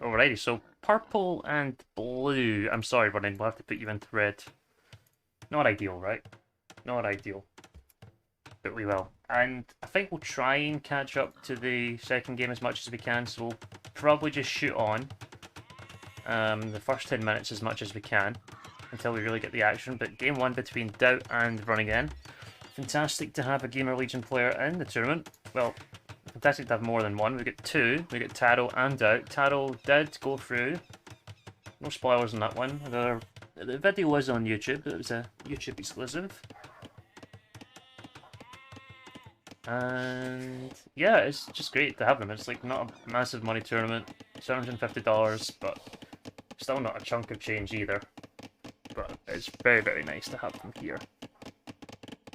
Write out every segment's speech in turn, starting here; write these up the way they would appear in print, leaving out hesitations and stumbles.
Alrighty, so purple and blue. I'm sorry, Running, we'll have to put you into red. Not ideal, right? Not ideal. But we will. And I think we'll try and catch up to the second game as much as we can, so we'll probably just shoot on the first 10 minutes as much as we can until we really get the action. But game one between DauT and Running In. Fantastic to have a Gamer Legion player in the tournament. Well, fantastic to have more than one. We got two. We got Taro and DauT. Taro did go through. No spoilers on that one. The video was on YouTube, but it was a YouTube exclusive. And yeah, it's just great to have them. It's like not a massive money tournament, $750, but still not a chunk of change either. But it's very, very nice to have them here.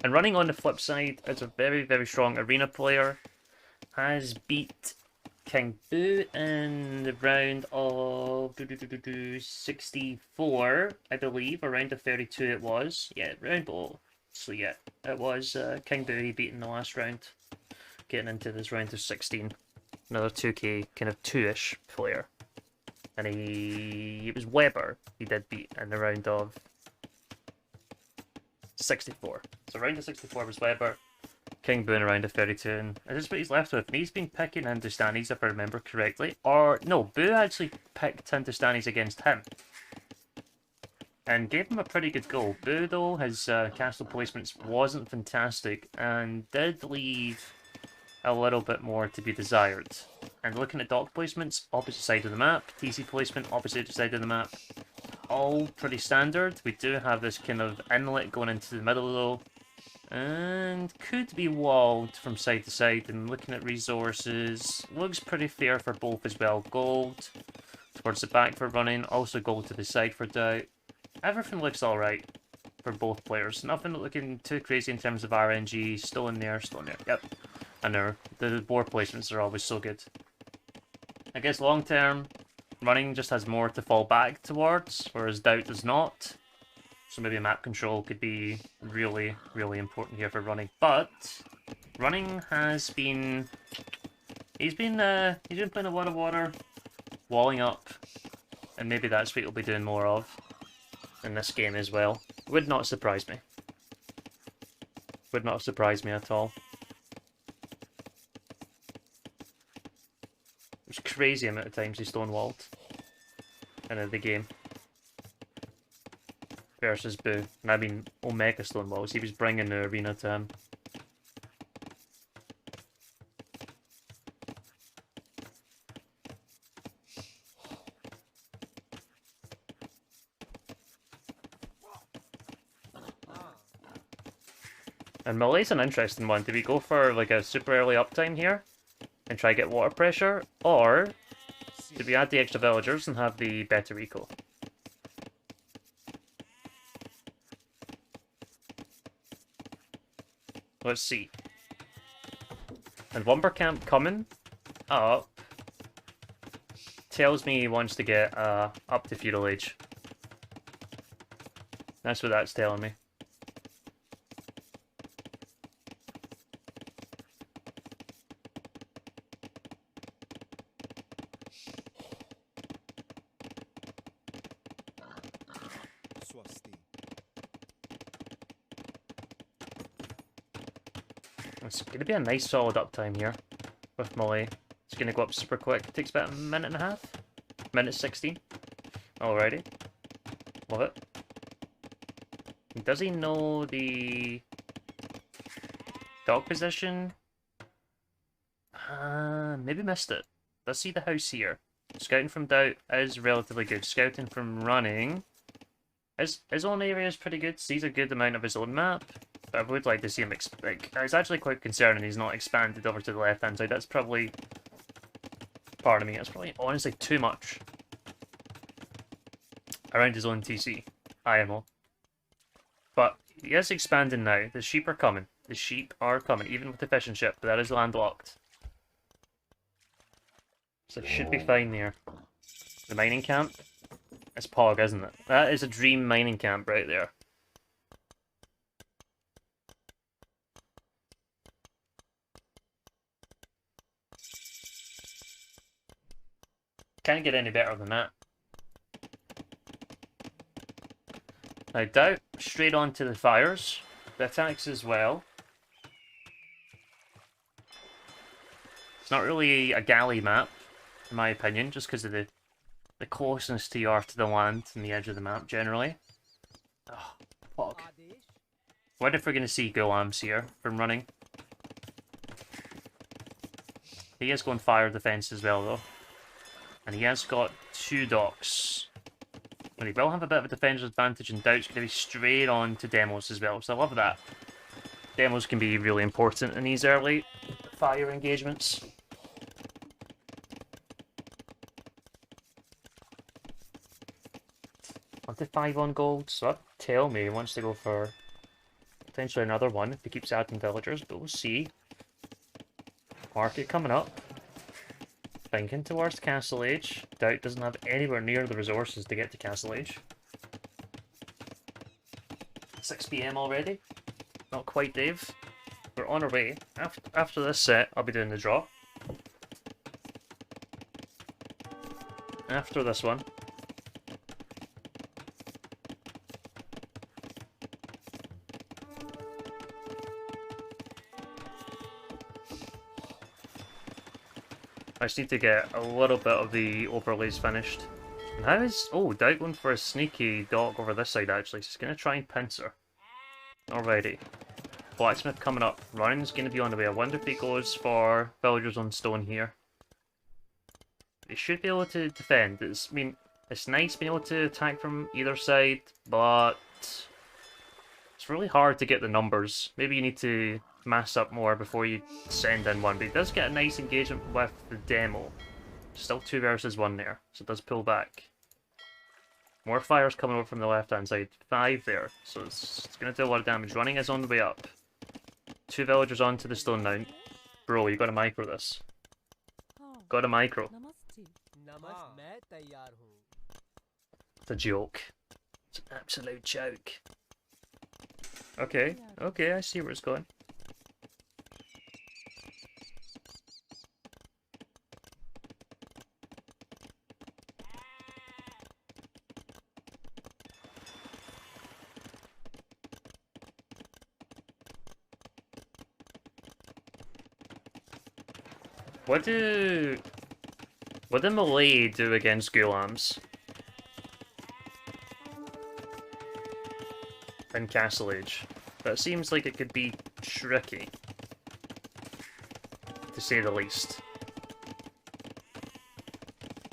And Running on the flip side is a very, very strong arena player. Has beat King Boo in the round of 64, I believe, or round of 32 it was. Yeah, round ball. So yeah, it was King Boo he beat in the last round, getting into this round of 16. Another 2K kind of 2-ish player. And it was Weber he did beat in the round of 64. So round of 64 was Weber. King Boo in a round of 32, and this is what he's left with. And he's been picking Hindustanis, if I remember correctly. Or, no, Boo actually picked Hindustanis against him. And gave him a pretty good goal. Boo, though, his castle placements wasn't fantastic, and did leave a little bit more to be desired. And looking at dock placements, opposite side of the map. TC placement, opposite side of the map. All pretty standard. We do have this kind of inlet going into the middle, though. And could be walled from side to side. And looking at resources, looks pretty fair for both as well. Gold towards the back for Running, also gold to the side for DauT. Everything looks alright for both players. Nothing looking too crazy in terms of RNG. Still in there, still in there. Yep. And the board placements are always so good. I guess long term, Running just has more to fall back towards, whereas DauT does not. So maybe map control could be really, really important here for Running. But Running has been... He's been playing a lot of water, walling up, and maybe that's what he'll be doing more of in this game as well. Would not surprise me. Would not surprise me at all. It's crazy amount of times he stonewalled in the game. Versus Boo. And I mean, Omega Stonewalls. He was bringing the arena to him. And Malay's an interesting one. Do we go for like a super early uptime here and try to get water pressure? Or do we add the extra villagers and have the better eco? Let's see. And Wumper Camp coming up tells me he wants to get up to Feudal Age. That's what that's telling me. It's going to be a nice solid uptime here with Malay. It's going to go up super quick. It takes about a minute and a half. Minute 16. Alrighty. Love it. Does he know the dog position? Maybe missed it. Let's see the house here. Scouting from DauT is relatively good. Scouting from Running. His own area is pretty good. Sees a good amount of his own map. I would like to see him, it's actually quite concerning he's not expanded over to the left-hand side. That's probably, pardon me, that's probably honestly too much. Around his own TC, IMO. But he is expanding now. The sheep are coming. The sheep are coming, even with the fishing ship. That is landlocked. So it should be fine there. The mining camp. It's Pog, isn't it? That is a dream mining camp right there. Can't get any better than that. Now DauT straight onto the fires. The attacks as well. It's not really a galley map, in my opinion, just because of the closeness to you are to the land and the edge of the map generally. Oh, fuck. What if we're going to see Golams here from running? He is going fire defense as well though. And he has got 2 docks. But he will have a bit of a defensive advantage, and DauT's going to be straight on to demos as well, so I love that. Demos can be really important in these early fire engagements. On to 5 on gold, so that'd tell me he wants to go for potentially another one if he keeps adding villagers, but we'll see. Market coming up. Thinking towards Castle Age. DauT doesn't have anywhere near the resources to get to Castle Age. 6 PM already. Not quite, Dave. We're on our way. After this set, I'll be doing the draw. After this one. I just need to get a little bit of the overlays finished. And how is... Oh, DauT going for a sneaky dock over this side actually, so he's going to try and pincer. Alrighty. Blacksmith coming up. Running's going to be on the way. I wonder if he goes for villagers on stone here. He should be able to defend. I mean, it's nice being able to attack from either side, but it's really hard to get the numbers. Maybe you need to mass up more before you send in one, but he does get a nice engagement with the demo. Still 2 versus 1 there, so it does pull back. More fires coming over from the left hand side. 5 there, so it's going to do a lot of damage. Running is on the way up. 2 villagers onto the stone now. Bro, you got to micro this. Got a micro. It's a joke. It's an absolute joke. Okay, okay, I see where it's going. What do Malay do against Golams? In Castle Age? That seems like it could be tricky, to say the least.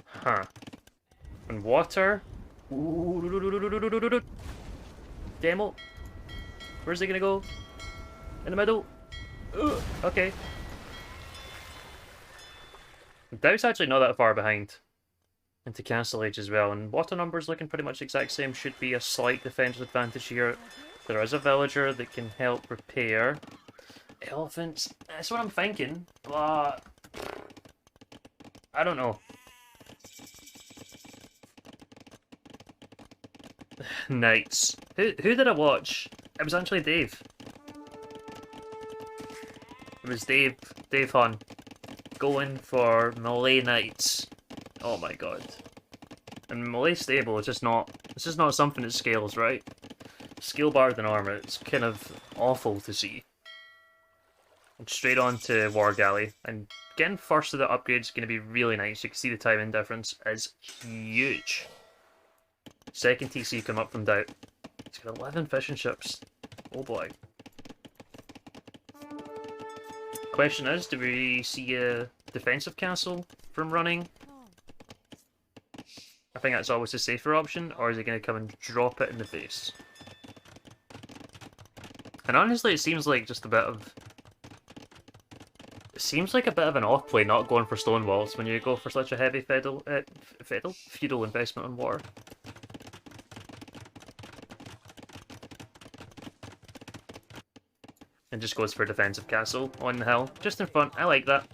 Huh. And water? Ooh, demo? Where's it gonna go? In the middle? Ooh, okay. DauT's actually not that far behind into Castle Age as well, and water numbers looking pretty much the exact same. Should be a slight defensive advantage here. There is a villager that can help repair. Elephants, that's what I'm thinking, but I don't know. Knights. Who did I watch? It was actually Dave. It was Dave Hun. Going for Malay Knights. Oh my god. And Malay stable is just not, it's just not something that scales, right? Skill bar than armor, it's kind of awful to see. And straight on to War Galley. And getting first to the upgrade is going to be really nice. You can see the timing difference is huge. Second TC come up from DauT. He's got 11 fishing ships. Oh boy. Question is, do we see a defensive castle from running? I think that's always a safer option, or is he going to come and drop it in the face? And honestly, it seems like just a bit of... It seems like a bit of an off-play not going for stone walls when you go for such a heavy feudal investment on water. And just goes for a defensive castle on the hill, just in front. I like that.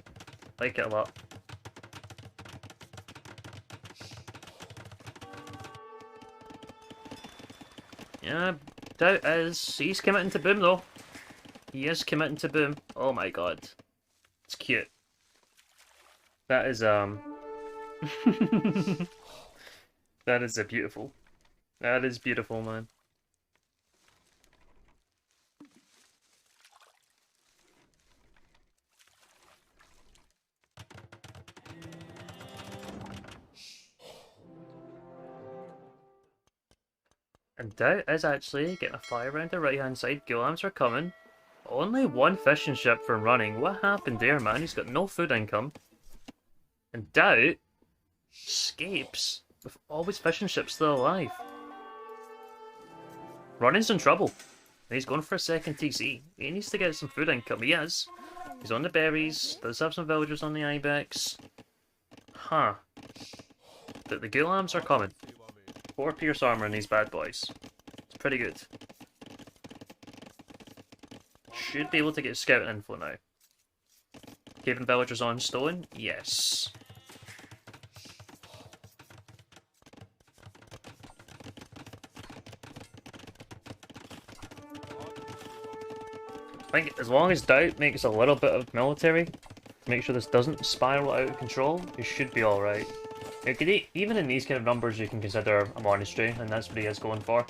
Like it a lot. Yeah, DauT is... He's committing to boom though. He is committing to boom. Oh my god. It's cute. That is, That is a beautiful. That is beautiful, man. And DauT is actually getting a fire around the right hand side. Gilams are coming. Only one fishing ship from running. What happened there, man? He's got no food income. And DauT escapes with all his fishing ships still alive. Running's in trouble. And he's going for a second TC. He needs to get some food income. He is. He's on the berries. Does have some villagers on the ibex. Huh. But the Gulams are coming. 4 pierce armor in these bad boys. It's pretty good. Should be able to get scouting info now. Keeping villagers on stone? Yes. I think as long as DauT makes a little bit of military, make sure this doesn't spiral out of control, you should be alright. Even in these kind of numbers you can consider a monastery, and that's what he is going for.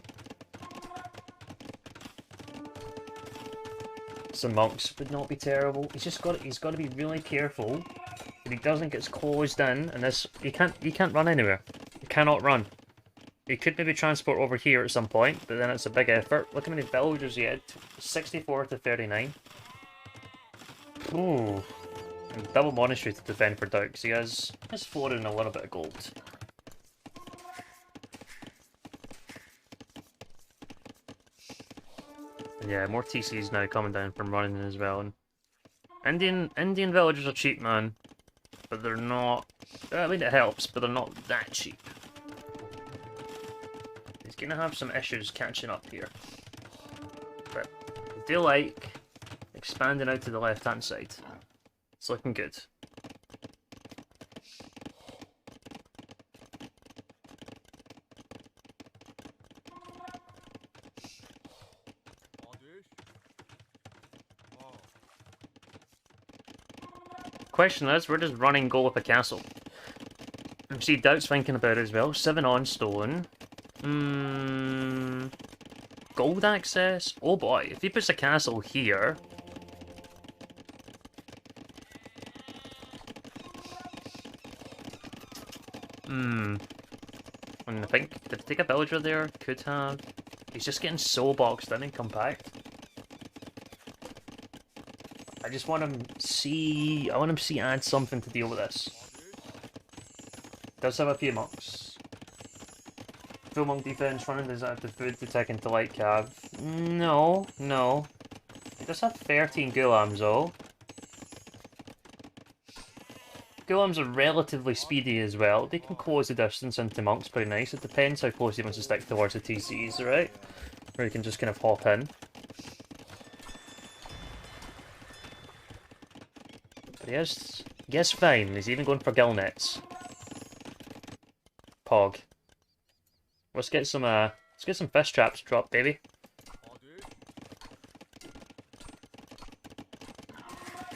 Some monks would not be terrible. He's got to be really careful that he doesn't get closed in, and this he can't run anywhere. He cannot run. He could maybe transport over here at some point, but then it's a big effort. Look how many villagers he had. 64 to 39. Ooh. And double monastery to defend for DauT, because he has floated in a little bit of gold. And yeah, more TCs now coming down from running as well. And Indian villagers are cheap, man. But they're not... I mean, it helps, but they're not that cheap. He's gonna have some issues catching up here. But I do like expanding out to the left-hand side. It's looking good. Question is, where does running go with a castle? See, DauT's thinking about it as well. 7 on stone. Gold access? Oh boy, if he puts a castle here... And I think, did he take a villager there? Could have. He's just getting so boxed in and compact. I just want him to see... I want him to see add something to deal with this. Does have a few monks. Full monk defense running, does that have the food to take into light cav? No, no. He does have 13 gulams though. Gulams are relatively speedy as well. They can close the distance into monks pretty nice. It depends how close he wants to stick towards the TCs, right? Or he can just kind of hop in. But he is fine. He's even going for gill nets. Pog. Let's get some fish traps dropped, baby.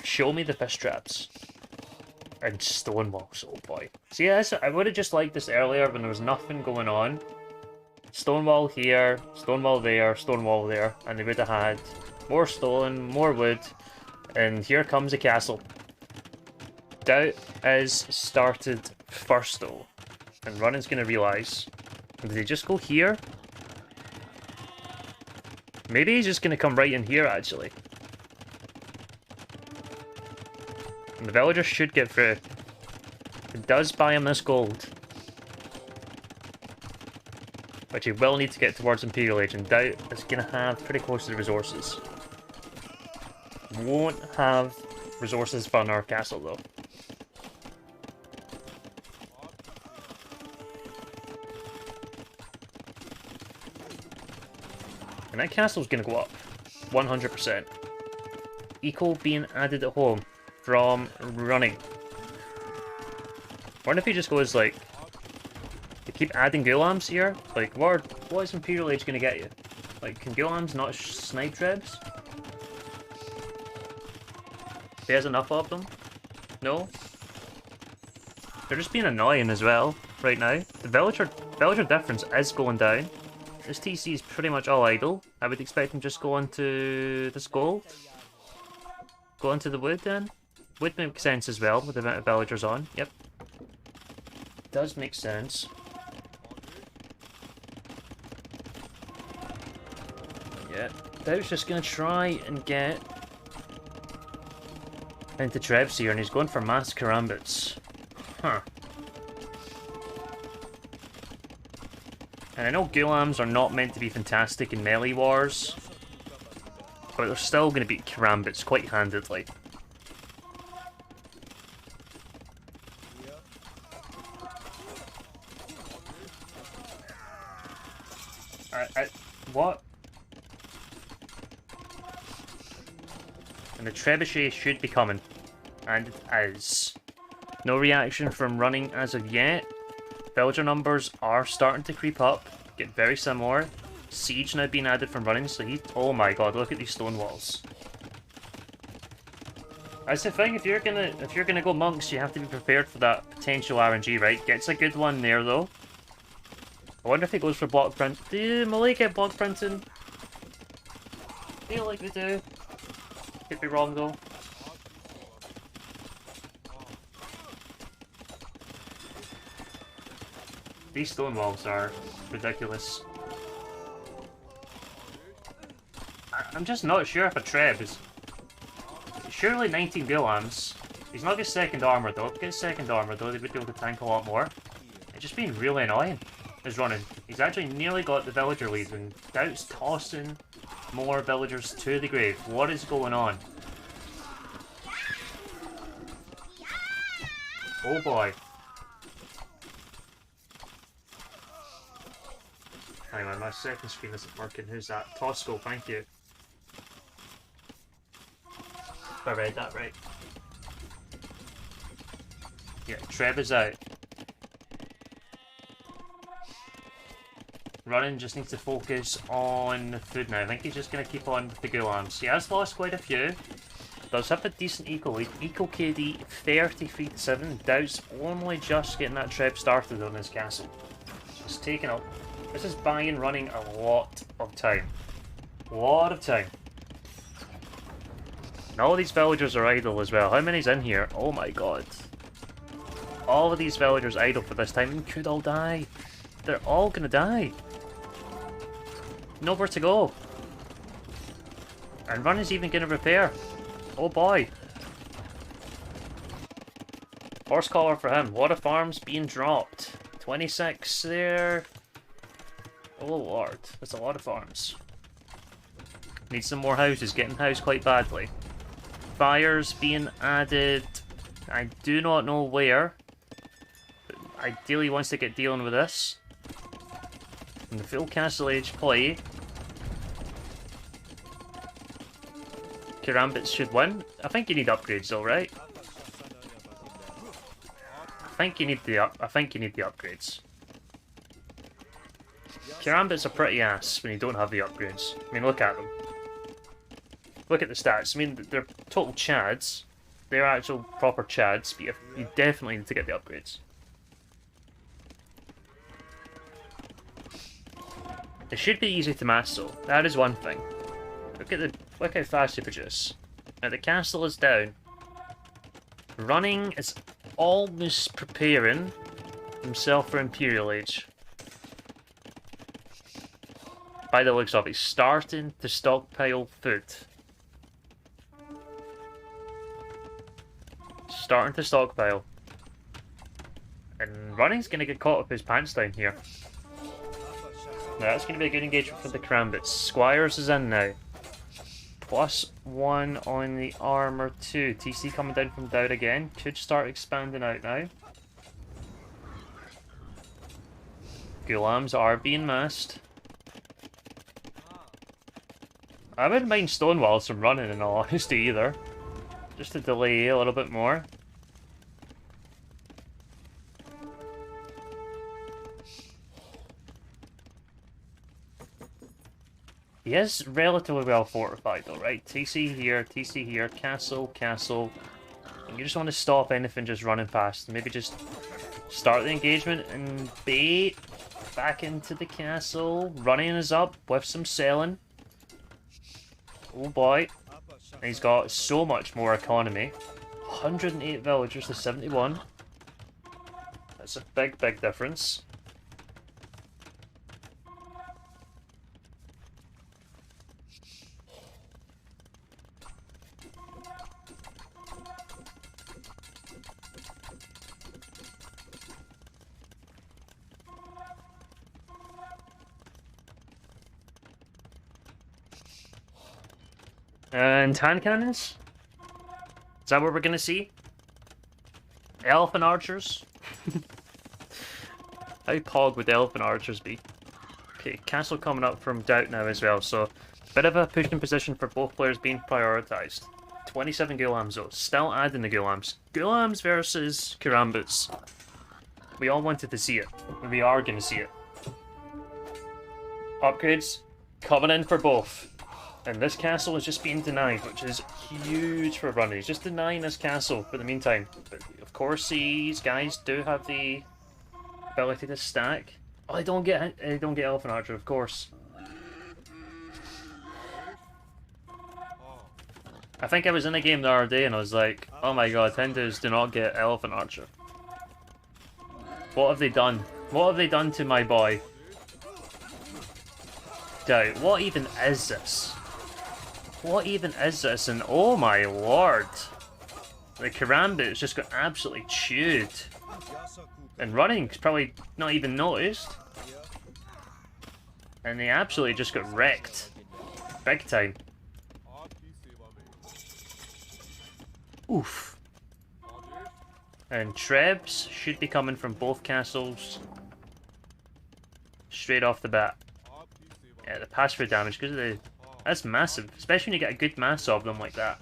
Show me the fish traps. And stone walls, oh boy. See, I would have just liked this earlier when there was nothing going on. Stonewall here, stonewall there, stonewall there, and they would have had more stone, more wood, and here comes a castle. DauT is started first though, and running's gonna realise. Did he just go here? Maybe he's just gonna come right in here actually. And the villager should get through. It does buy him this gold. Which he will need to get towards Imperial Age, and DauT is going to have pretty close to the resources. Won't have resources for our castle though. And that castle's going to go up. 100%. Eco being added at home. From running. Wonder if he just goes like, they keep adding gulams here. Like, what is Imperial Age gonna get you? Like, can gulams not snipe trebs? He has enough of them. No. They're just being annoying as well right now. The villager difference is going down. This TC is pretty much all idle. I would expect him just go into this gold. Go into the wood then. Would make sense as well with the amount of villagers on. Yep. Does make sense. Yeah. DauT's just gonna try and get into Trebs here, and he's going for mass karambits. Huh. And I know Ghulams are not meant to be fantastic in melee wars, but they're still going to beat karambits quite handedly. What? And the trebuchet should be coming. And it is. No reaction from running as of yet. Villager numbers are starting to creep up, get very similar. Siege now being added from running, so he... Oh my god, look at these stone walls. That's the thing, if you're gonna go monks, you have to be prepared for that potential RNG, right? Gets a good one there though. I wonder if he goes for block print. Do Malay get block printing? Feel like they do. Could be wrong though. These stone walls are ridiculous. I'm just not sure if a Treb is... Surely 19 Ghulams. He's not got second armor though. If he gets second armor though, they would be able to tank a lot more. It's just being really annoying. His running. He's actually nearly got the villager lead, and DauT's tossing more villagers to the grave. What is going on? Oh boy. Hang on, my second screen isn't working. Who's that? Tosco, thank you. If I read that right. Yeah, Treb is out. Running just needs to focus on food now. I think he's just going to keep on with the Ghulams. He has lost quite a few. Does have a decent eco lead. Eco KD 33-7. DauT's only just getting that Treb started on his castle. It's taken up. This is buying running a lot of time. A lot of time. And all of these villagers are idle as well. How many's in here? Oh my god. All of these villagers idle for this time and could all die. They're all gonna die. Nowhere to go. And Run is even gonna repair. Oh boy. Horse collar for him. What a farm's being dropped. 26 there. Oh lord, that's a lot of farms. Need some more houses, getting housed quite badly. Fires being added. I do not know where. But ideally wants to get dealing with this. In the full Castle Age play. Karambits should win. I think you need upgrades though, right? I think you need the upgrades. Karambits are pretty ass when you don't have the upgrades. I mean, look at them. Look at the stats. I mean, they're total chads. They're actual proper chads, but you definitely need to get the upgrades. It should be easy to master, though. That is one thing. Look how fast you produce. Now the castle is down. Running is almost preparing himself for Imperial Age. By the looks of it, he's starting to stockpile food. Starting to stockpile. And Running's going to get caught with his pants down here. Now that's going to be a good engagement for the Karambits. Squires is in now. +1 on the armor too. TC coming down from DauT again. Could start expanding out now. Ghulams are being massed. I wouldn't mind Stonewalls from running in all honesty either. Just to delay a little bit more. He is relatively well fortified though, right? TC here, castle, castle. And you just want to stop anything just running past. Maybe just Start the engagement and bait. Back into the castle. Running is up with some selling. Oh boy. And he's got so much more economy. 108 villagers to 71. That's a big, big difference. And hand cannons? Is that what we're gonna see? Elephant archers? How pog would elephant archers be? Okay, castle coming up from DauT now as well, so bit of a pushing position for both players being prioritised. 27 Gulams though, still adding the Gulams. Gulams versus Karambits. We all wanted to see it. We are gonna see it. Upgrades coming in for both. And this castle is just being denied, which is huge for Runny. He's just denying this castle for the meantime. But of course these guys do have the ability to stack. Oh, I don't get Elephant Archer, of course. I think I was in a game the other day and I was like, oh my god, Hindus do not get Elephant Archer. What have they done? What have they done to my boy? DauT, what even is this? What even is this? And oh my lord! The Karambit's just got absolutely chewed. And Running's probably not even noticed. And they absolutely just got wrecked. Big time. Oof. And Trebs should be coming from both castles straight off the bat. Yeah, the pass-through damage, because of the... That's massive, especially when you get a good mass of them like that.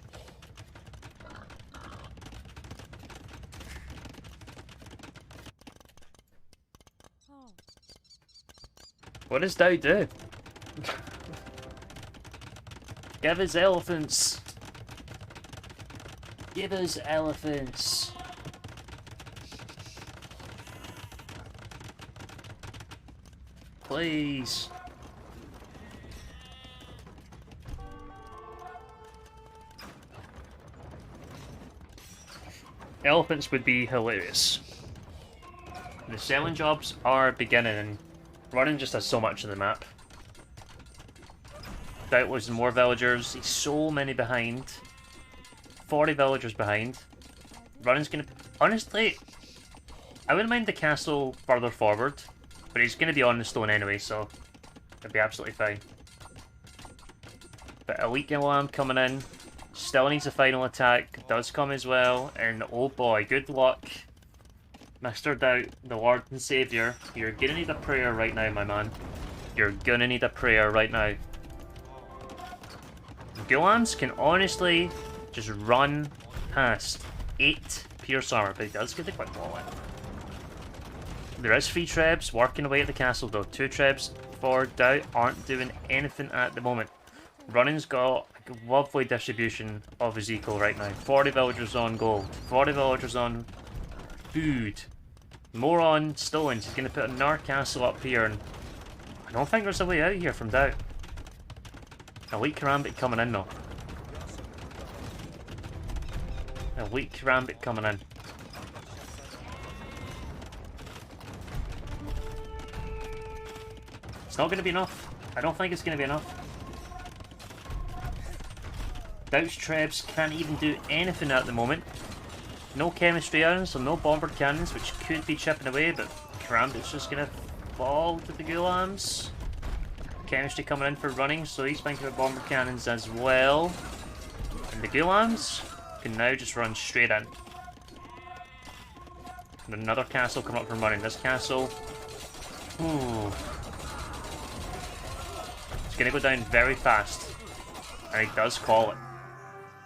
What does DauT do? Give us elephants! Give us elephants! Please! Elephants would be hilarious. The selling jobs are beginning, and Running just has so much of the map. DauT losing more villagers, he's so many behind. 40 villagers behind. Running's gonna... Honestly, I wouldn't mind the castle further forward, but he's gonna be on the stone anyway, so it'll be absolutely fine. But Elite Galam coming in. Still needs a final attack, does come as well, and oh boy, good luck. Mr. DauT, the Lord and Saviour, you're gonna need a prayer right now, my man. You're gonna need a prayer right now. Gulams can honestly just run past 8 Pierce Armor, but he does get the quick wall in. There is 3 Trebs working away at the castle though. 2 Trebs for DauT aren't doing anything at the moment. Running's got a lovely distribution of his eco right now. 40 villagers on gold, 40 villagers on food, more on stones. He's going to put another castle up here, and I don't think there's a way out here from DauT. Elite Karambit coming in though. Elite Karambit coming in. It's not going to be enough. I don't think it's going to be enough. DauT's Trebs can't even do anything at the moment. No chemistry irons, so no bombard cannons, which could be chipping away, but Karambit's just going to fall to the Gulams. Chemistry coming in for Running, so he's thinking about bombard cannons as well. And the Gulams can now just run straight in. And another castle coming up from Running. This castle... Ooh. It's going to go down very fast. And he does call it.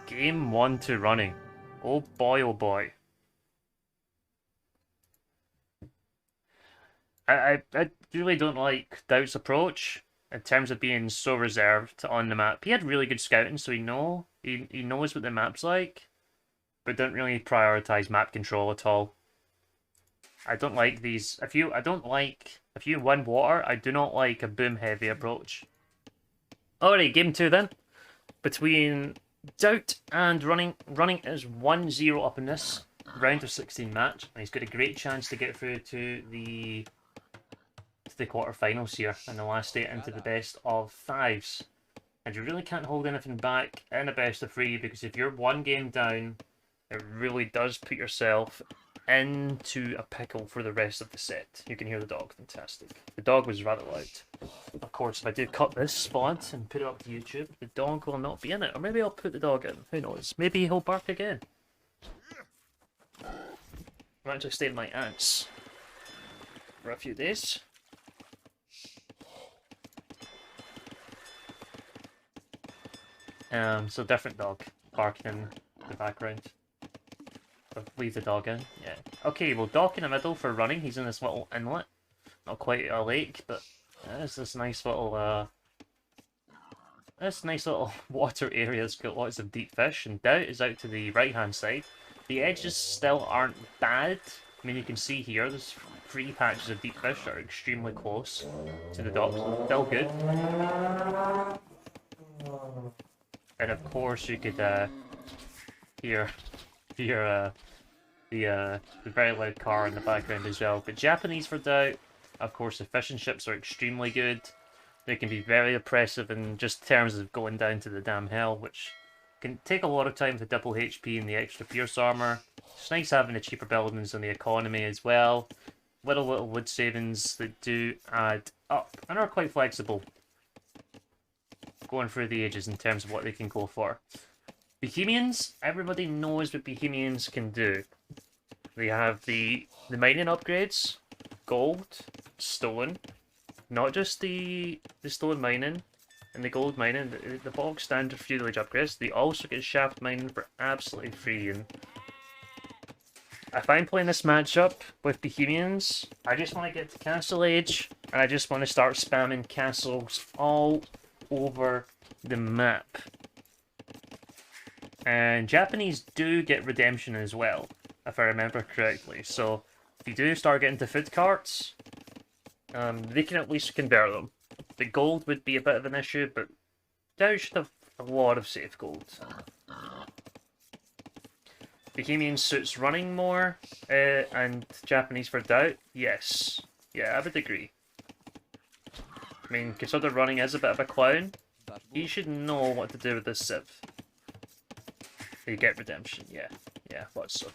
Game 1 to Running. Oh boy, oh boy. I really don't like DauT's approach in terms of being so reserved on the map. He had really good scouting, so he knows what the map's like, but didn't really prioritize map control at all. I don't like these. If you win water, I do not like a boom heavy approach. Alright, game 2 then. Between DauT and Running. Running is 1-0 up in this round of 16 match, and he's got a great chance to get through to the quarterfinals here in the last 8 into the best of 5s. And you really can't hold anything back in a best of 3, because if you're one game down, it really does put yourself into a pickle for the rest of the set. You can hear the dog. Fantastic. The dog was rather loud. Of course, if I do cut this spot and put it up to YouTube, the dog will not be in it. Or maybe I'll put the dog in. Who knows? Maybe he'll bark again. I'm actually staying with my aunts for a few days. So different dog barking in the background. I'll leave the dog in, yeah. Okay, well, DauT in the middle for running. He's in this little inlet. Not quite a lake, but there's this nice little water area that's got lots of deep fish, and DauT is out to the right-hand side. The edges still aren't bad. I mean, you can see here, there's 3 patches of deep fish that are extremely close to the dock, so still good. And of course, you could hear the very loud car in the background as well. But Japanese for DauT, of course, the fishing ships are extremely good. They can be very oppressive in just terms of going down to the damn hell, which can take a lot of time with the double HP and the extra pierce armor. It's nice having the cheaper buildings and the economy as well. Little wood savings that do add up and are quite flexible going through the ages in terms of what they can go for. Bohemians, everybody knows what Bohemians can do. They have the mining upgrades, gold, stone, not just the stone mining and the gold mining, the bog standard fuelage upgrades. They also get shaft mining for absolutely free. And if I'm playing this matchup with Bohemians, I just want to get to Castle Age, and I just want to start spamming castles all over the map. And Japanese do get redemption as well, if I remember correctly. So if you do start getting to food carts, they can at least convert them. The gold would be a bit of an issue, but DauT should have a lot of safe gold. Bohemian suits running more, and Japanese for DauT, yes. Yeah, I would agree. I mean, consider running is a bit of a clown. He should know what to do with this civ. You get redemption, yeah. Yeah, thought so.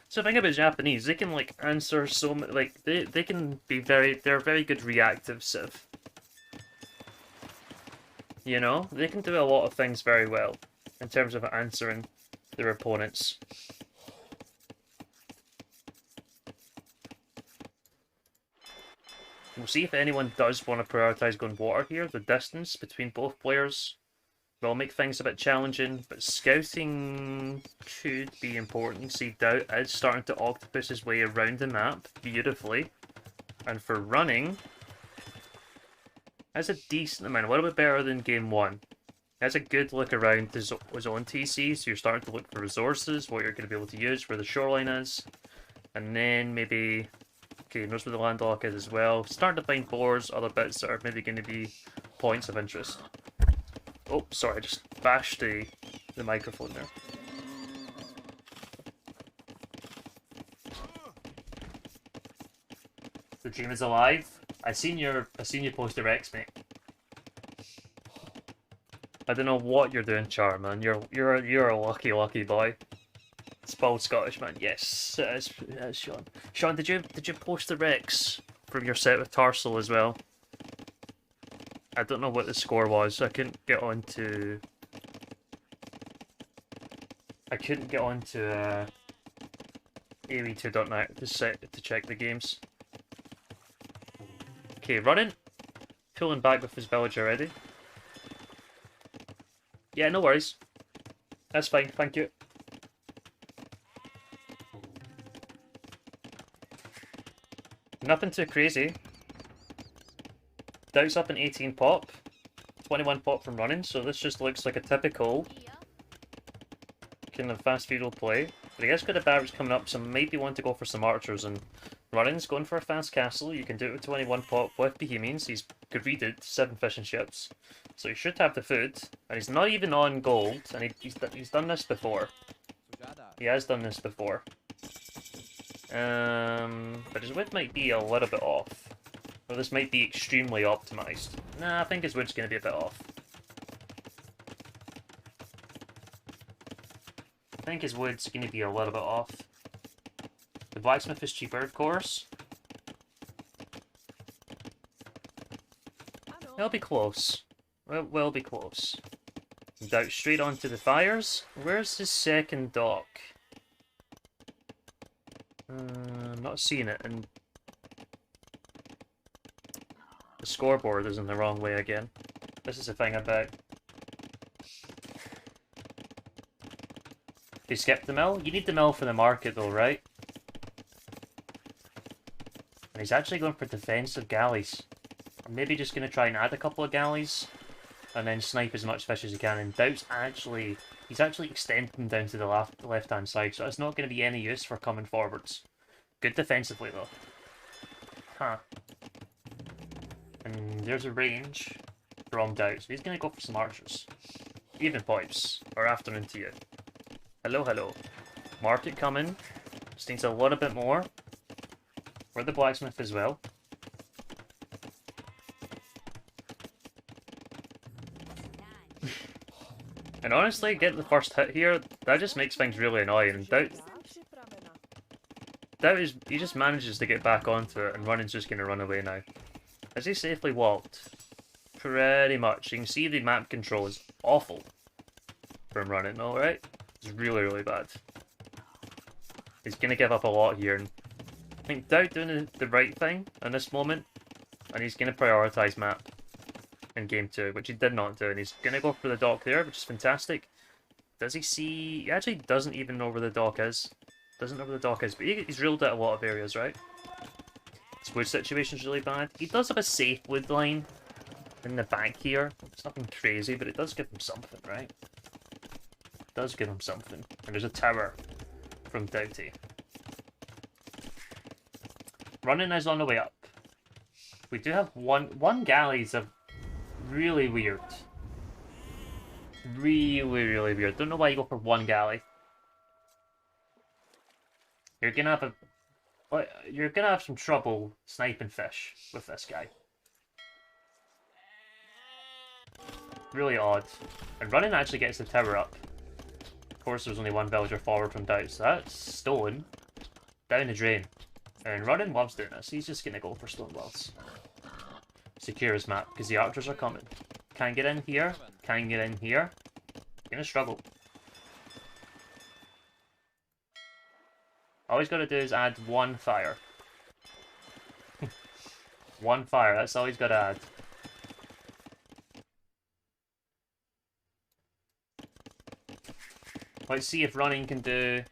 So the thing about Japanese, they can like answer so many, like they can be they're very good reactive civ. You know, they can do a lot of things very well in terms of answering their opponents. We'll see if anyone does want to prioritize going water here. The distance between both players will make things a bit challenging, but scouting could be important. See, DauT is starting to octopus his way around the map beautifully. And for running, that's a decent amount, a little bit better than game 1. That's a good look around his own TC, so you're starting to look for resources, what you're going to be able to use, where the shoreline is. And then maybe, okay, knows where the landlock is as well. Starting to find boars, other bits that are maybe going to be points of interest. Oh, sorry, I just bashed the microphone there. The dream is alive. I seen you post the Rex, mate. I don't know what you're doing, Char, man. You're a lucky boy. Spoiled Scottish man. Yes, it is Sean. Sean, did you post the Rex from your set with Tarsal as well? I don't know what the score was. I couldn't get onto AV2.net to check the games. Okay, running. Pulling back with his village already. Yeah, no worries. That's fine, thank you. Nothing too crazy. DauT's up in 18 pop. 21 pop from running, so this just looks like a typical kind of fast feudal play. But I guess got the barracks coming up, so maybe want to go for some archers, and Running's going for a fast castle. You can do it with 21 pop with Bohemians. He's greeded 7 fishing ships, so he should have the food. And he's not even on gold, and he's done this before. He has done this before. But his wood might be a little bit off. Or this might be extremely optimized. Nah, I think his wood's going to be a bit off. I think his wood's going to be a little bit off. The blacksmith is cheaper, of course. It'll be close. It will be close. DauT straight onto the fires. Where's his second dock? I'm not seeing it, and the scoreboard is in the wrong way again. This is the thing about. They skipped the mill? You need the mill for the market though, right? And he's actually going for defensive galleys. Or maybe just going to try and add a couple of galleys, and then snipe as much fish as he can. And DauT's actually... He's actually extended them down to the left-hand side, so it's not going to be any use for coming forwards. Good defensively, though. Huh. And there's a range from DauT, so he's going to go for some archers. Evening pipes, or afternoon to you. Hello, hello. Market coming. Just needs a little bit more. For the blacksmith as well. And honestly, getting the first hit here, that just makes things really annoying. DauT is, he just manages to get back onto it, and Running's just going to run away now. Has he safely walked? Pretty much. You can see the map control is awful from Running, alright? It's really, really bad. He's going to give up a lot here, and I think DauT doing the right thing in this moment, and he's going to prioritise map in game 2, which he did not do, and he's going to go for the dock there, which is fantastic. Does he see... He actually doesn't even know where the dock is. Doesn't know where the dock is, but he's ruled out a lot of areas, right? His wood situation's really bad. He does have a safe wood line in the back here. It's nothing crazy, but it does give him something, right? It does give him something. And there's a tower from DauT. Running is on the way up. We do have one galley's a really weird. Really, really weird. Don't know why you go for one galley. You're gonna have some trouble sniping fish with this guy. Really odd. And Running actually gets the tower up. Of course, there's only one villager forward from DauT, so that's stolen down the drain. And Running loves doing this. He's just gonna go for stone walls. Secure his map, because the archers are coming. Can't get in here. Can't get in here. Gonna struggle. All he's got to do is add one fire. One fire, that's all he's got to add. Let's see if Running can do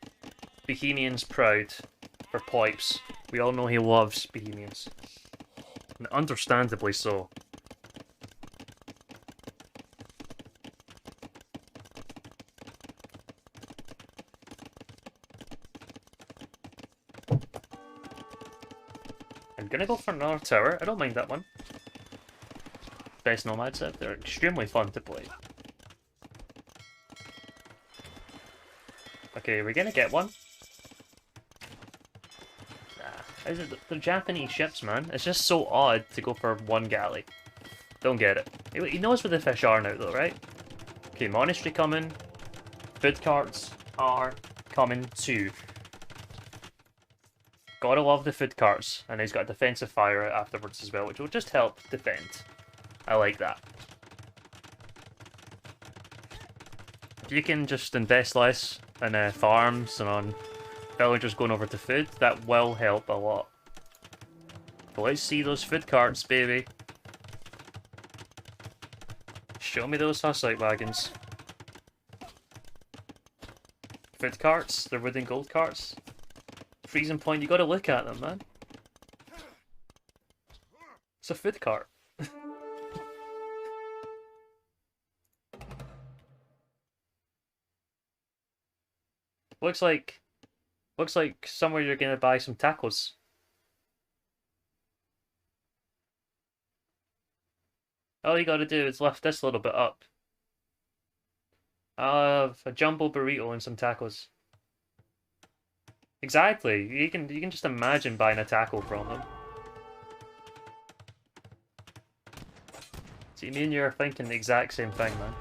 Bohemians proud for pipes. We all know he loves Bohemians. And understandably so. I'm gonna go for another tower. I don't mind that one. Best Nomad set. They're extremely fun to play. Okay, we're gonna get one. Nah, they're Japanese ships, man. It's just so odd to go for one galley. Don't get it. He knows where the fish are now, though, right? Okay, monastery coming. Food carts are coming too. Gotta love the food carts, and he's got a defensive fire afterwards as well, which will just help defend. I like that. If you can just invest less in farms and on villagers going over to food, that will help a lot. But let's see those food carts, baby. Show me those hussite wagons. Food carts, they're wooden gold carts. Freezing point, you gotta look at them, man. It's a food cart. Looks like Looks like somewhere you're gonna buy some tacos. All you gotta do is lift this a little bit up. I'll have a jumbo burrito and some tacos. Exactly. You can just imagine buying a taco from them. See, me and you are thinking the exact same thing, man.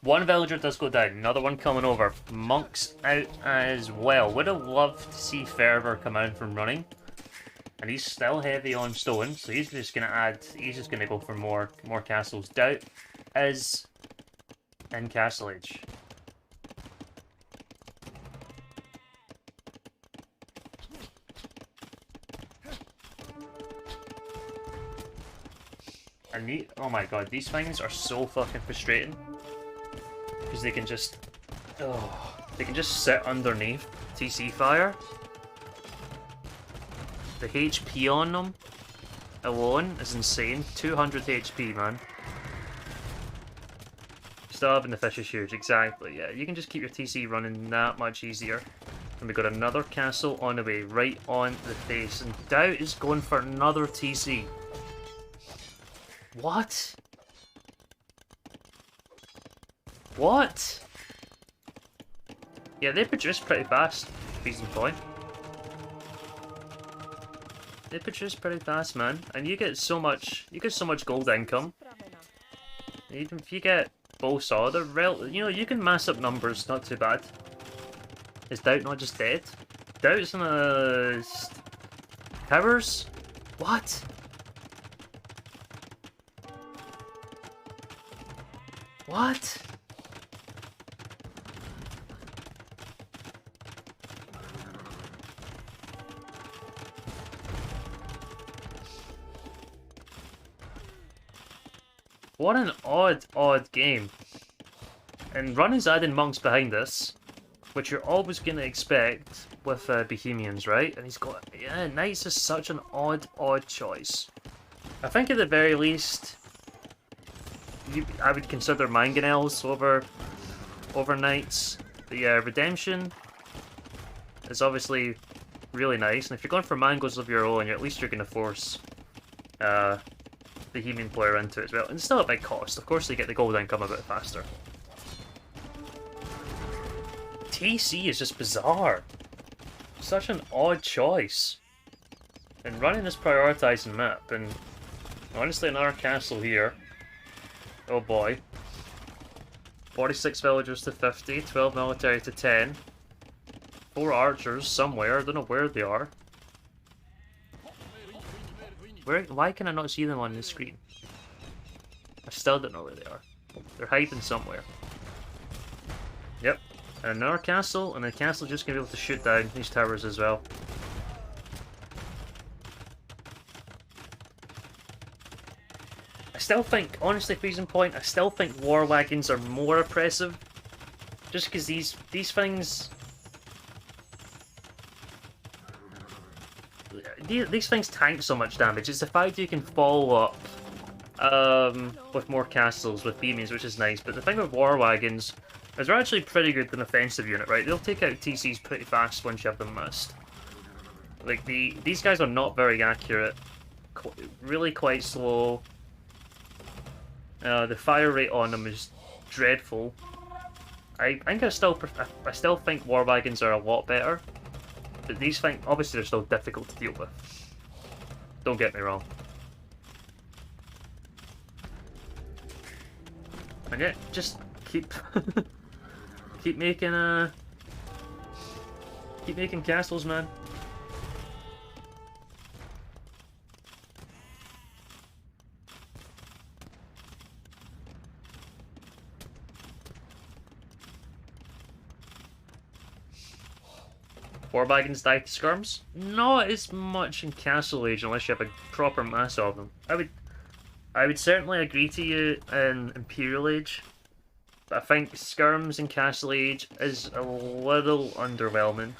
One villager does go down, another one coming over. Monk's out as well. Would have loved to see Fervor come out from running. And he's still heavy on stone, so he's just gonna go for more castles. DauT is in Castle Age. And oh my god, these things are so fucking frustrating. Because they can just sit underneath TC fire. The HP on them alone is insane. 200 HP, man. Still having the fish is huge, exactly, yeah. You can just keep your TC running that much easier. And we got another castle on the way, right on the face. And DauT is going for another TC. What? What? Yeah, they produce pretty fast, Reason Point. They produce pretty fast, man, and you get so much gold income. Even if you get bow saw, you can mass up numbers, not too bad. Is DauT not just dead? DauT's in a towers? What? What? What an odd game. And Run is adding monks behind this, which you're always going to expect with Bohemians, right? And he's got... Yeah, Knights is such an odd choice. I think at the very least, I would consider Mangonels over Knights. But yeah, Redemption is obviously really nice. And if you're going for Mangos of your own, at least you're going to force Bohemian player into it as well. And it's still a big cost. Of course they get the gold income a bit faster. TC is just bizarre. Such an odd choice. And running this prioritizing map, and honestly another castle here. Oh boy. 46 villagers to 50, 12 military to 10. 4 archers somewhere, I don't know where they are. Why can I not see them on the screen? I still don't know where they are. They're hiding somewhere. Yep. And another castle, and the castle just gonna be able to shoot down these towers as well. I still think, honestly, Freezing Point, I still think war wagons are more oppressive. Just because these things... These things tank so much damage. It's the fact you can follow up with more castles, with beamings, which is nice. But the thing with war wagons is they're actually pretty good than offensive unit, right? They'll take out TCs pretty fast once you have them missed. Like, these guys are not very accurate. Really quite slow. The fire rate on them is dreadful. I still think war wagons are a lot better. But these things, obviously, they're still difficult to deal with. Don't get me wrong. And yeah, just keep keep making castles, man. War wagons die to skirms? Not as much in Castle Age unless you have a proper mass of them. I would certainly agree to you in Imperial Age, but I think skirms in Castle Age is a little underwhelming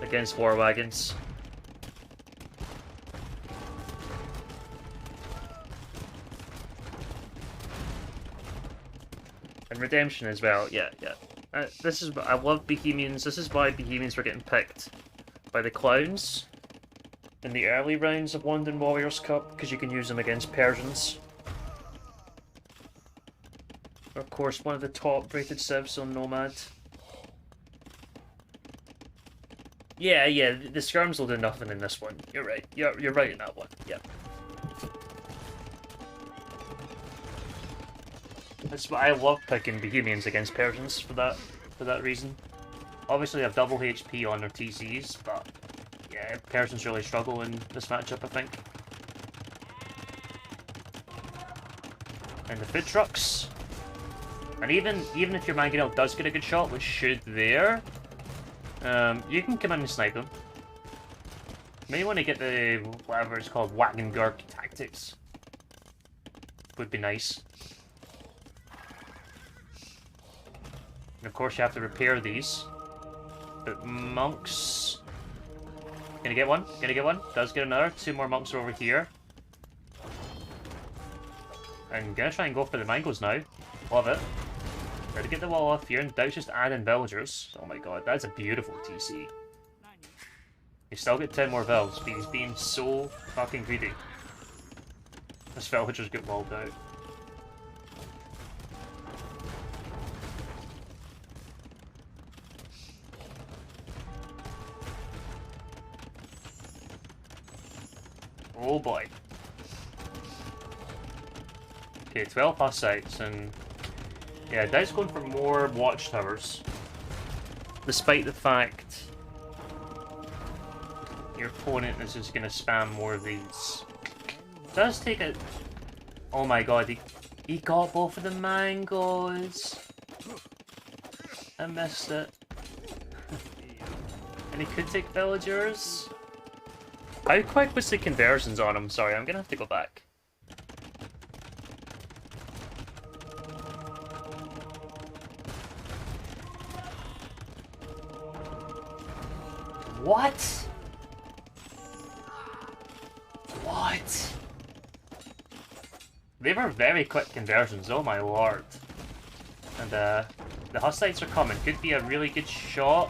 against war wagons. And Redemption as well, yeah. This is, I love Bohemians. This is why Bohemians were getting picked by the Clowns in the early rounds of London Warriors Cup, because you can use them against Persians. Of course, one of the top rated civs on Nomad. Yeah, the skirms will do nothing in this one. You're right. You're right in that one. Yeah. That's why I love picking Bohemians against Persians for that reason. Obviously, they have double HP on their TCs, but yeah, Persians really struggle in this matchup, I think. And the food trucks. And even if your Mangonel does get a good shot, which should there, you can come in and snipe them. Maybe want to get the, whatever it's called, Wagon Gurk tactics. Would be nice. And of course you have to repair these. But monks... Gonna get one, does get another. 2 more monks are over here. And gonna try and go for the mangoes now. Love it. Try to get the wall off here, and DauT's just adding villagers. Oh my god, that's a beautiful TC. He's still got 10 more vills, but he's being so fucking greedy. This villager's get walled out. Oh boy. Okay, 12 husk sites, and yeah, DauT's going for more watchtowers. Despite the fact your opponent is just going to spam more of these. Does take a... Oh my god, he got both of the mangoes. I missed it. And he could take villagers. How quick was the conversions on him? Sorry, I'm going to have to go back. What? What? They were very quick conversions, oh my lord. And the Hussites are coming. Could be a really good shot.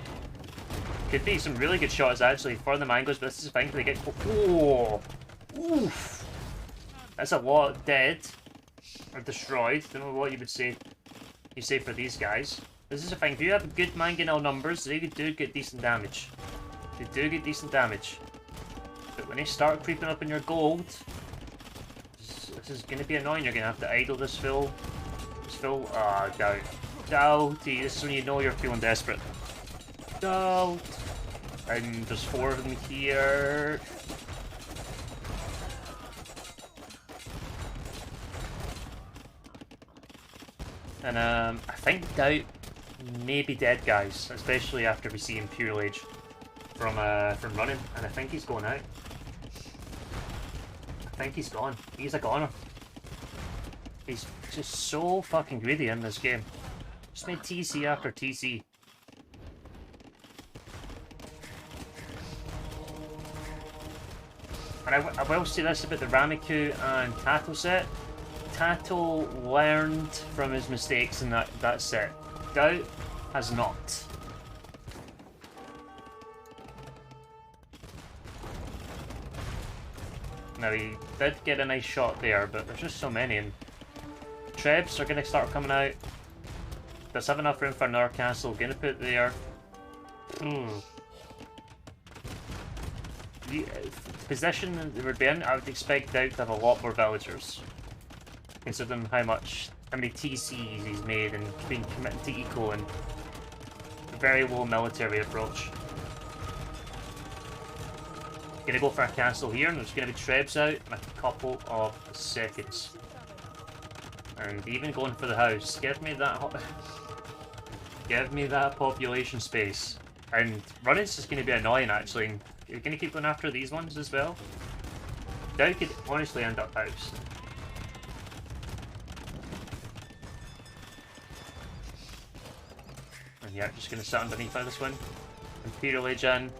Could be some really good shots actually for the mangoes, but this is fine. They get... Oh! Oof! That's a lot dead. Or destroyed. Don't know what you would say. You say for these guys. This is a thing. If you have good mangonel numbers, they do get decent damage. They do get decent damage. But when they start creeping up in your gold, this is going to be annoying. You're going to have to idle this full... Ah, DauT. DauT, this is when you know you're feeling desperate. DauT! And there's 4 of them here. And I think DauT may be dead, guys, especially after we see Imperial Age from running, and I think he's going out. I think he's gone. He's a goner. He's just so fucking greedy in this game. Just made TC after TC. And I will say this about the Ramiku and Tato set. Tato learned from his mistakes in that set. DauT has not. Now he did get a nice shot there, but there's just so many, and Trebs are going to start coming out. Does have enough room for another castle, going to put there. The position that they would be in, I would expect DauT to have a lot more villagers. Considering how many TCs he's made and been committed to eco and a very low military approach. Gonna go for a castle here, and there's gonna be Trebs out in a couple of seconds. And even going for the house. Give me that give me that population space. And running's just gonna be annoying actually. And you're gonna keep going after these ones as well. DauT could honestly end up house. And yeah, just gonna sit underneath by this one. Imperial Age in.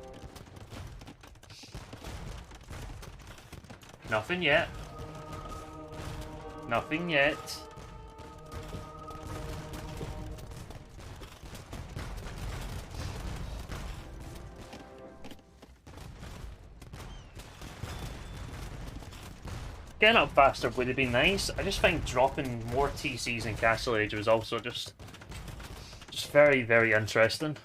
Nothing yet. Nothing yet. Getting up faster would have been nice. I just think dropping more TCs in Castle Age was also just very, very interesting.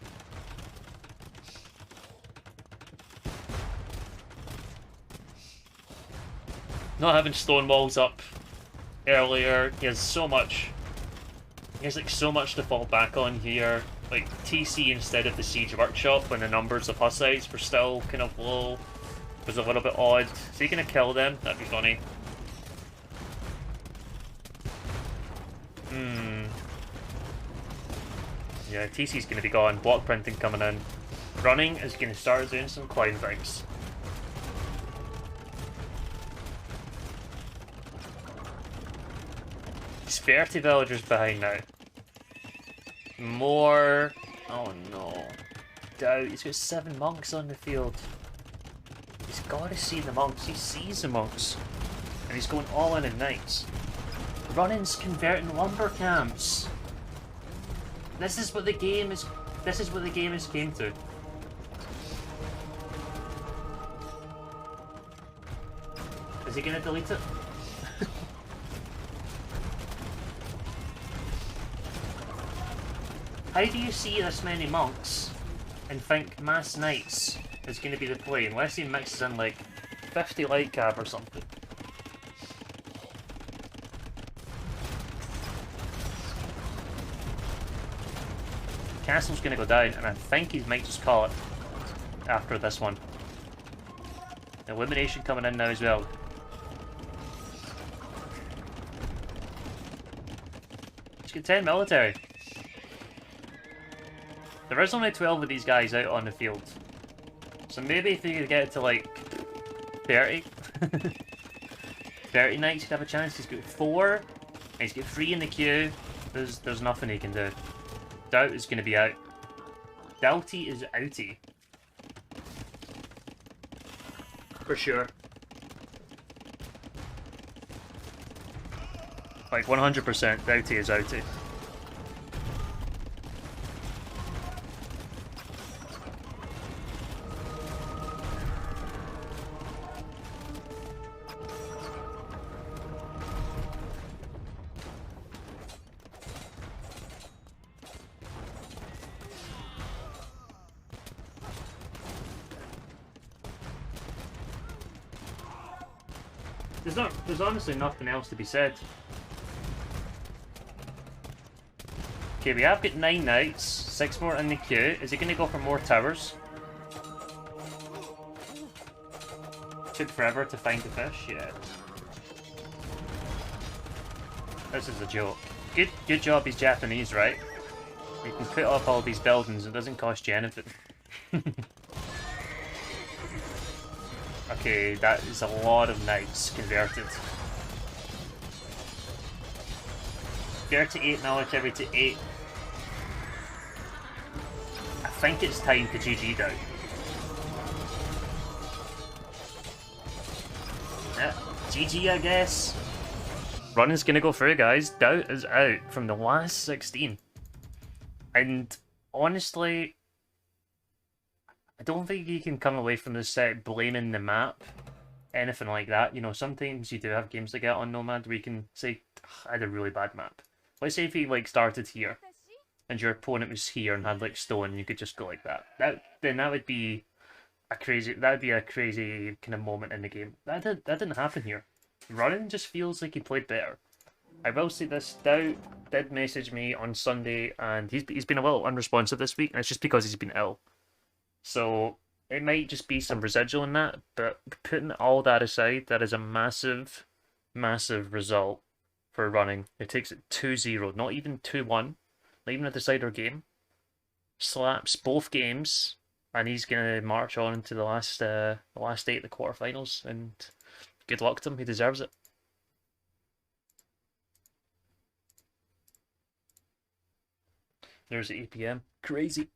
Not having stone walls up earlier, he has so much. He has like so much to fall back on here. Like TC instead of the Siege Workshop when the numbers of Hussites were still kind of low was a little bit odd. Is he gonna kill them? That'd be funny. Yeah, TC's gonna be gone. Block printing coming in. Running is gonna start doing some clown things. There's 30 villagers behind now. More. Oh no. DauT, he's got 7 monks on the field. He's gotta see the monks. He sees the monks. And he's going all in knights. Running's converting lumber camps. This is what the game is. This is what the game has came to. Is he gonna delete it? How do you see this many monks and think mass knights is going to be the play unless he mixes in like 50 light cab or something? Castle's going to go down, and I think he might just call it after this one. Elimination coming in now as well. He's got 10 military. There is only 12 of these guys out on the field. So maybe if you could get it to like 30, 30 knights, you'd have a chance. He's got 4, and he's got 3 in the queue. There's nothing he can do. DauT is going to be out. DauT is outie. For sure. Like 100% DauT is outie. There's honestly nothing else to be said. Okay, we have got 9 knights, 6 more in the queue. Is he going to go for more towers? Took forever to find the fish, yeah. This is a joke. Good job he's Japanese, right? You can put up all these buildings, it doesn't cost you anything. Okay, that is a lot of knights converted. 38 military to 8. I think it's time to GG DauT. Yeah, GG I guess. Running's gonna go through, guys. DauT is out from the last 16. And honestly, I don't think you can come away from this set blaming the map, anything like that. You know, sometimes you do have games that get on Nomad where you can say, I had a really bad map. Let's say if you like started here, and your opponent was here and had like stone, you could just go like that. Then that would be a crazy kind of moment in the game. That didn't happen here. Running just feels like he played better. I will say this, DauT did message me on Sunday, and he's been a little unresponsive this week, and it's just because he's been ill. So it might just be some residual in that, but putting all that aside, that is a massive, massive result for Running. It takes it 2-0, not even 2-1, not even a decider game. Slaps both games, and he's gonna march on into the last 8 of the quarterfinals. And good luck to him; he deserves it. There's 8 PM. Crazy.